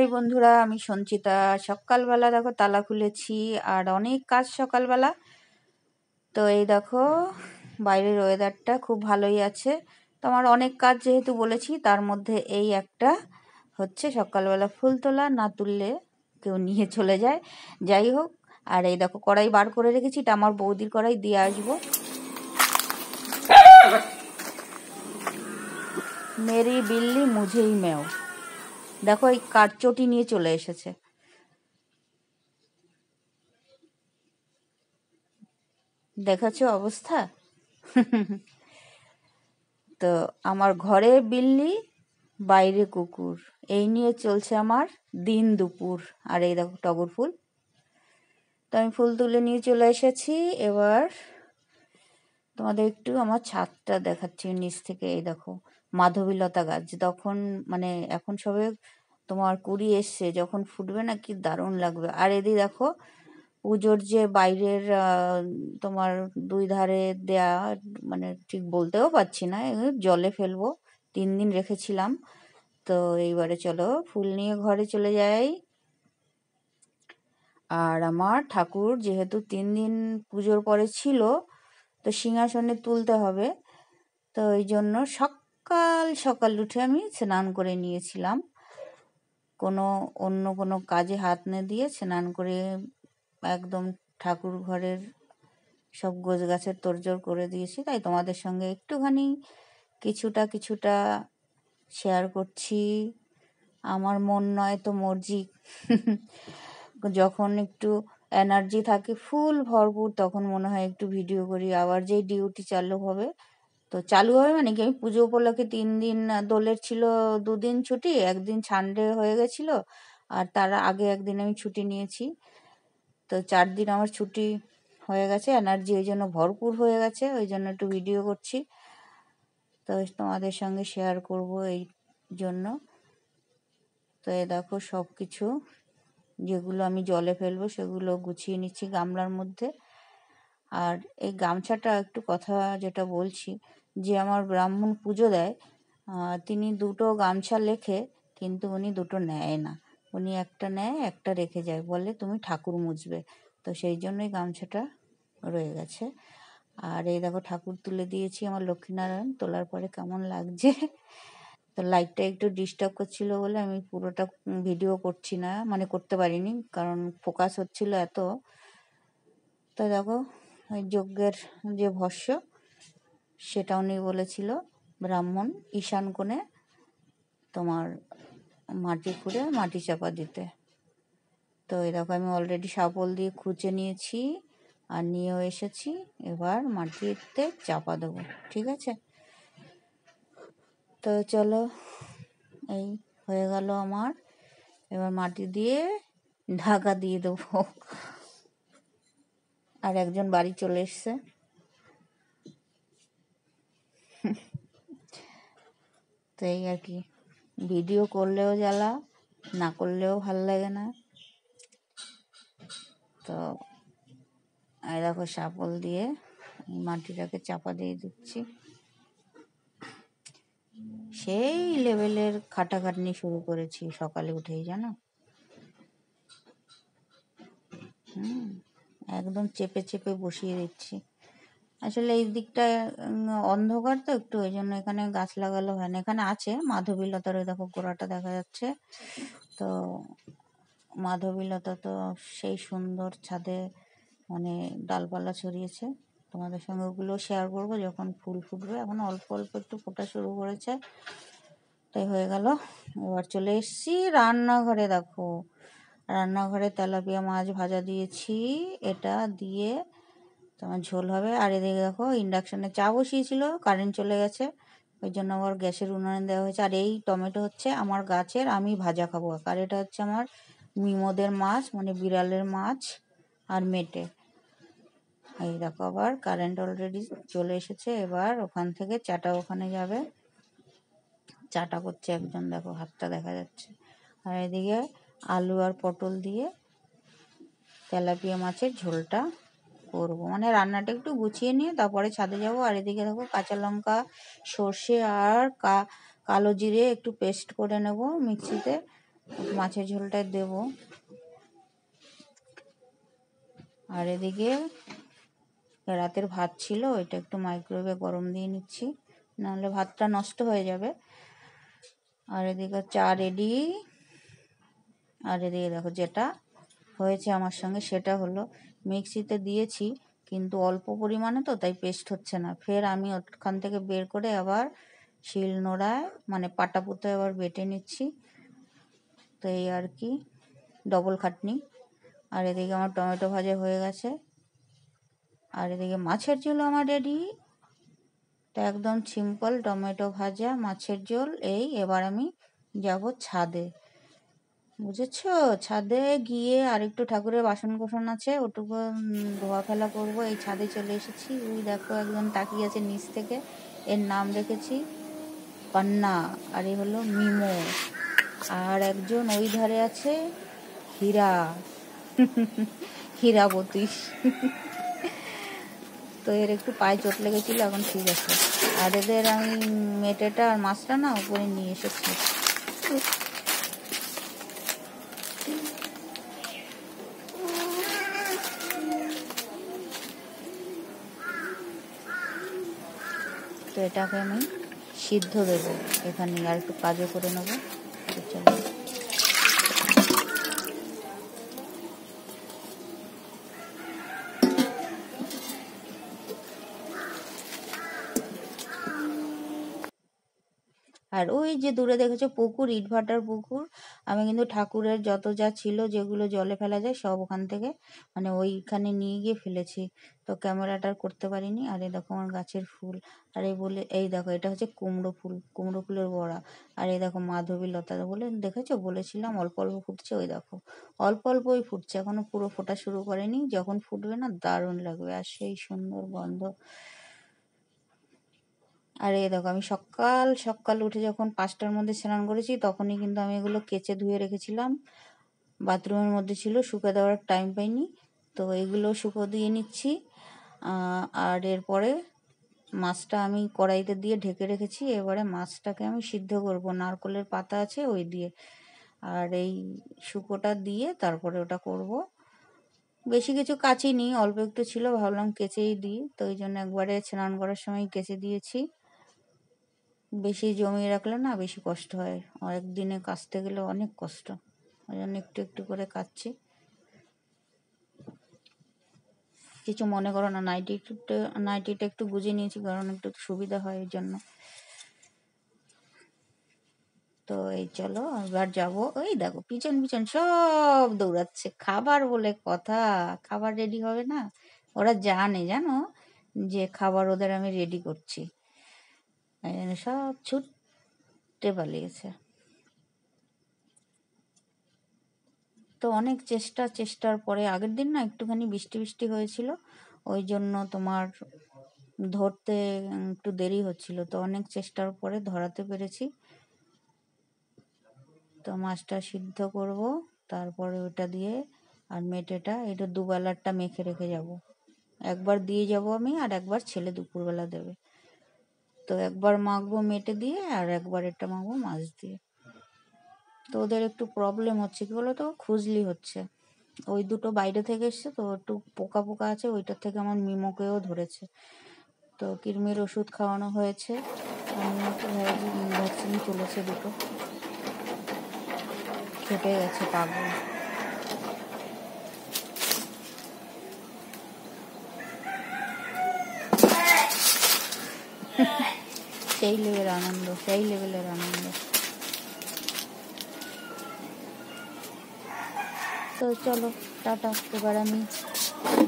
High বন্ধুরা, আমি সঞ্চিতা। সকালবেলা দেখো তালা খুলেছি আর অনেক কাজ সকালবেলা। তো এই দেখো বাইরের ওয়েদারটা খুব ভালোই আছে। তো আমার অনেক কাজ যেহেতু বলেছি, তার মধ্যে এই একটা হচ্ছে সকালবেলা ফুল তোলা। না তুললে কেউ নিয়ে চলে যায়। যাই হোক, আর এই দেখো কড়াই বার করে রেখেছি, এটা আমার বৌদির কড়াই, দিয়ে আসবো। মেরি বিল্লি মুঝেই মেও। দেখো এই কাঠচটি নিয়ে চলে এসেছে। দেখাচ্ছ অবস্থা। তো আমার ঘরে বিল্লি, বাইরে কুকুর, এই নিয়ে চলছে আমার দিন দুপুর। আর এই দেখো টগর ফুল। তো আমি ফুল তুলে নিয়ে চলে এসেছি। এবার তোমাদের একটু আমার ছাদটা দেখাচ্ছি নিচ থেকে। এই দেখো মাধবীলতা গাছ, তখন মানে এখন সবে তোমার কুড়ি এসছে, যখন ফুটবে না কি দারুণ লাগবে। আর এদিকে দেখো পুজোর যে বাইরের তোমার দুই ধারে দেয়া, মানে ঠিক বলতেও পারছি না, এগুলো জলে ফেলবো। 3 দিন রেখেছিলাম। তো এইবারে চলো ফুল নিয়ে ঘরে চলে যাই। আর আমার ঠাকুর যেহেতু 3 দিন পুজোর পরে ছিল, তো সিংহাসনে তুলতে হবে। তো এই জন্য সকাল সকাল উঠে আমি স্নান করে নিয়েছিলাম। অন্য কোনো কাজে হাত না দিয়ে স্নান করে একদম ঠাকুর ঘরের সব গোছগাছের তোড়জোড় করে দিয়েছি। তাই তোমাদের সঙ্গে একটুখানি কিছুটা শেয়ার করছি। আমার মন নয় তো মর্জি। যখন একটু এনার্জি থাকে ফুল ভরপুর, তখন মনে হয় একটু ভিডিও করি। আবার যেই ডিউটি চালু হবে, তো চালু হবে মানে কি, আমি পুজো উপলক্ষে 3 দিন দোলের ছিল, 2 দিন ছুটি, একদিন সানডে হয়ে গেছিল। আর তার আগে একদিন আমি ছুটি নিয়েছি। তো 4 দিন আমার ছুটি হয়ে গেছে, এনার্জি ওই জন্য ভরপুর হয়ে গেছে, ওই জন্য একটু ভিডিও করছি। তো তোমাদের সঙ্গে শেয়ার করব এই জন্য। তো এ দেখো সব কিছু যেগুলো আমি জলে ফেলবো সেগুলো গুছিয়ে নিচ্ছি গামলার মধ্যে। আর এই গামছাটা একটু কথা যেটা বলছি, যে আমার ব্রাহ্মণ পুজো দেয়, তিনি 2টো গামছা লেখে, কিন্তু উনি 2টো নেয় না। উনি একটা নেয়, একটা রেখে যায়, বলে তুমি ঠাকুর মুছবে। তো সেই জন্যই গামছাটা রয়ে গেছে। আর এই দেখো ঠাকুর তুলে দিয়েছি আমার লক্ষ্মীনারায়ণ। তোলার পরে কেমন লাগছে। তো লাইটটা একটু ডিস্টার্ব করছিল বলে আমি পুরোটা ভিডিও করছি না, মানে করতে পারিনি, কারণ ফোকাস হচ্ছিল এত। তো দেখো ওই যজ্ঞের যে ভস্য, সেটা উনি বলেছিল ব্রাহ্মণ ঈশান কোণে তোমার মাটি খুঁড়ে মাটি চাপা দিতে। তো এরকম আমি অলরেডি শাপল দিয়ে খুঁচে নিয়েছি আর নিয়েও এসেছি। এবার মাটিতে চাপা দেবো, ঠিক আছে। তো চলো, এই হয়ে গেল আমার। এবার মাটি দিয়ে ঢাকা দিয়ে দেবো। আর একজন বাড়ি চলে এসছে। তো এই আর কি, ভিডিও করলেও জ্বালা, না করলেও ভাল লাগে না। তো এই দেখো শাপল দিয়ে মাটিটাকে চাপা দিয়ে দিচ্ছি। সেই লেভেলের খাটাখাটনি শুরু করেছি সকালে উঠেই, জানো। একদম চেপে চেপে বসিয়ে দিচ্ছি। আসলে এই দিকটা অন্ধকার, তো একটু ওই জন্য এখানে গাছ লাগালো হয় না। এখানে আছে মাধবীলতার, ওই দেখো গোড়াটা দেখা যাচ্ছে। তো মাধবীলতা তো সেই সুন্দর ছাদে মানে ডালপালা ছড়িয়েছে। তোমাদের সঙ্গে ওগুলো শেয়ার করবো যখন ফুল ফুটবে। এখন অল্প অল্প একটু ফোটা শুরু করেছে। তাই হয়ে গেল। এবার চলে এসছি রান্নাঘরে। দেখো রান্নাঘরে তেলাপিয়া মাছ ভাজা দিয়েছি, এটা দিয়ে তোমার ঝোল হবে। আর এদিকে দেখো ইন্ডাকশানে চা বসিয়েছিল, কারেন্ট চলে গেছে, ওই জন্য আবার গ্যাসের উনুনে দেওয়া হয়েছে। আর এই টমেটো হচ্ছে আমার গাছের, আমি ভাজা খাবো। আর এটা হচ্ছে আমার মিমোদের মাছ, মানে বিড়ালের মাছ আর মেটে। এই দেখো আবার কারেন্ট অলরেডি চলে এসেছে। এবার ওখান থেকে চাটা ওখানে যাবে। চাটা করছে একজন, দেখো হাতটা দেখা যাচ্ছে। আর এদিকে আলু আর পটল দিয়ে তেলাপিয়া মাছের ঝোলটা করবো, মানে রান্নাটা একটু গুছিয়ে নিয়ে তারপরে ছাদে যাব। আর এদিকে দেখো কাঁচা লঙ্কা, সর্ষে আর কালো জিরে একটু পেস্ট করে নেব মিক্সিতে। মাছের ঝোলটায় দেব। আর এদিকে রাতের ভাত ছিল, ওইটা একটু মাইক্রোওয়েভে গরম দিয়ে নিচ্ছি, নাহলে ভাতটা নষ্ট হয়ে যাবে। আর এদিকে চা রেডি। আর এদিকে দেখো যেটা হয়েছে আমার সঙ্গে সেটা হলো, মিক্সিতে দিয়েছি কিন্তু অল্প পরিমাণে, তো তাই পেস্ট হচ্ছে না। ফের আমি ওখান থেকে বের করে আবার শিল নোড়ায় মানে পাটাপুতো আবার বেটে নিচ্ছি। তো এই আর কি, ডবল খাটনি। আর এদিকে আমার টমেটো ভাজা হয়ে গেছে। আর এদিকে মাছের ঝোল আমার রেডি। তো একদম সিম্পল টমেটো ভাজা, মাছের ঝোল। এবার আমি যাব ছাদে, বুঝেছো? ছাদে গিয়ে আরেকটু ঠাকুরের বাসন কোসন আছে, ওটুকু ধোয়া ফেলা করবো। এই ছাদে চলে এসেছি। ওই দেখো একজন তাকিয়ে আছে নিচ থেকে, এর নাম রেখেছি পান্না, আর এ হলো মিমো। আর একজন ওই ধারে আছে হীরা, হীরাবতী। তো এর একটু পায়ে চোট লেগেছিল, এখন ঠিক আছে। আর এদের আমি মেটেটা আর মাছটা না উপরে নিয়ে এসেছি। তো এটাকে আমি সিদ্ধ দেবো এখানে, আর একটু কাজও করে নেবো। চলো, আর ওই যে দূরে দেখেছো পুকুর, ইটভাটার পুকুর, আমি কিন্তু ঠাকুরের যত যা ছিল যেগুলো জলে ফেলা যায় সব ওখান থেকে মানে ওইখানে নিয়ে গিয়ে ফেলেছি। তো ক্যামেরাটা করতে পারিনি। আর এই দেখো আমার গাছের ফুল। আর এই দেখো এটা হচ্ছে কুমড়ো ফুল, কুমড়ো ফুলের বড়া। আর এই দেখো মাধবী লতা, বলে দেখেছো বলেছিলাম অল্প অল্প ফুটছে, ওই দেখো অল্প অল্পই ফুটছে, এখনো পুরো ফোটা শুরু করেনি। যখন ফুটবে না দারুণ লাগবে, আর সেই সুন্দর গন্ধ। আর এই দেখো আমি সকাল সকাল উঠে যখন 5টার মধ্যে স্নান করেছি, তখনই কিন্তু আমি এগুলো কেচে ধুয়ে রেখেছিলাম, বাথরুমের মধ্যে ছিল, শুকা দেওয়ার টাইম পাইনি। তো এগুলো শুকো দিয়ে নিচ্ছি। আর এরপরে মাছটা আমি কড়াইতে দিয়ে ঢেকে রেখেছি। এবারে মাছটাকে আমি সিদ্ধ করব, নারকলের পাতা আছে ওই দিয়ে, আর এই শুকোটা দিয়ে তারপরে ওটা করব। বেশি কিছু কাচিনি, অল্প একটু ছিল, ভাবলাম কেচেই দিই, তো ওই জন্য একবারে স্নান করার সময় কেচে দিয়েছি। বেশি জমিয়ে রাখলে না বেশি কষ্ট হয়, একদিনে কাচতে গেলে অনেক কষ্ট, ওই জন্য একটু একটু করে কাচ্ছি। কিছু মনে করো না, নাইটিটা একটু গুজিয়ে নিয়েছি কারণ একটু সুবিধা হয় এর জন্য। তো এই চলো এবার যাবো। ওই দেখো পিছন পিছন সব দৌড়াচ্ছে, খাবার বলে কথা, খাবার রেডি হবে না? ওরা জানে জানো যে খাবার ওদের আমি রেডি করছি, এই জন্য সব ছুটতে পালিয়েছে। তো অনেক চেষ্টার পরে, আগের দিন না একটুখানি বৃষ্টি বৃষ্টি হয়েছিল, ওই জন্য তোমার ধরতে একটু দেরি হচ্ছিল, তো অনেক চেষ্টার পরে ধরাতে পেরেছি। তো মাছটা সিদ্ধ করব, তারপরে ওটা দিয়ে আর মেটেটা, এটা দুবেলারটা মেখে রেখে যাব। একবার দিয়ে যাব আমি, আর একবার ছেলে দুপুরবেলা দেবে। তো একবার মাখবো মেটে দিয়ে, আর একবার এটা মাখবো মাছ দিয়ে। তো ওদের একটু প্রবলেম হচ্ছে, কি বলো তো, খুজলি হচ্ছে। ওই দুটো বাইরে থেকে এসছে, তো একটু পোকা পোকা আছে, ওইটার থেকে আমার মিমোকেও ধরেছে। তো কৃমির ওষুধ খাওয়ানো হয়েছে, ভ্যাকসিন চলেছে দুটো, খেপে গেছে পাগল। সেই লেভেলের আনন্দ, সেই লেভেলের আনন্দ। তো চলো টাটা, এবার আমি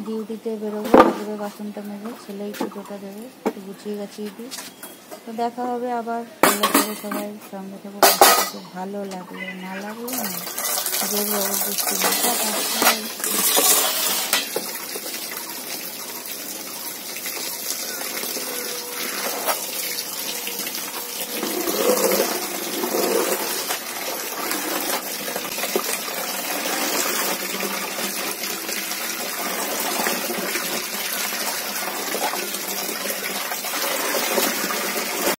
ডিউটিতে বেরোবো, ঠাকুরে বাসনটা নেবো, ছেলেই পুজোটা দেবে, একটু গুছিয়ে গাছিয়ে দিই। তো দেখা হবে আবার, ভালো থাকো সবাই, সঙ্গে থাকো, পাশে থাকো। ভালো লাগলে, না লাগলে না, যে জবরদস্তি না। টাটা।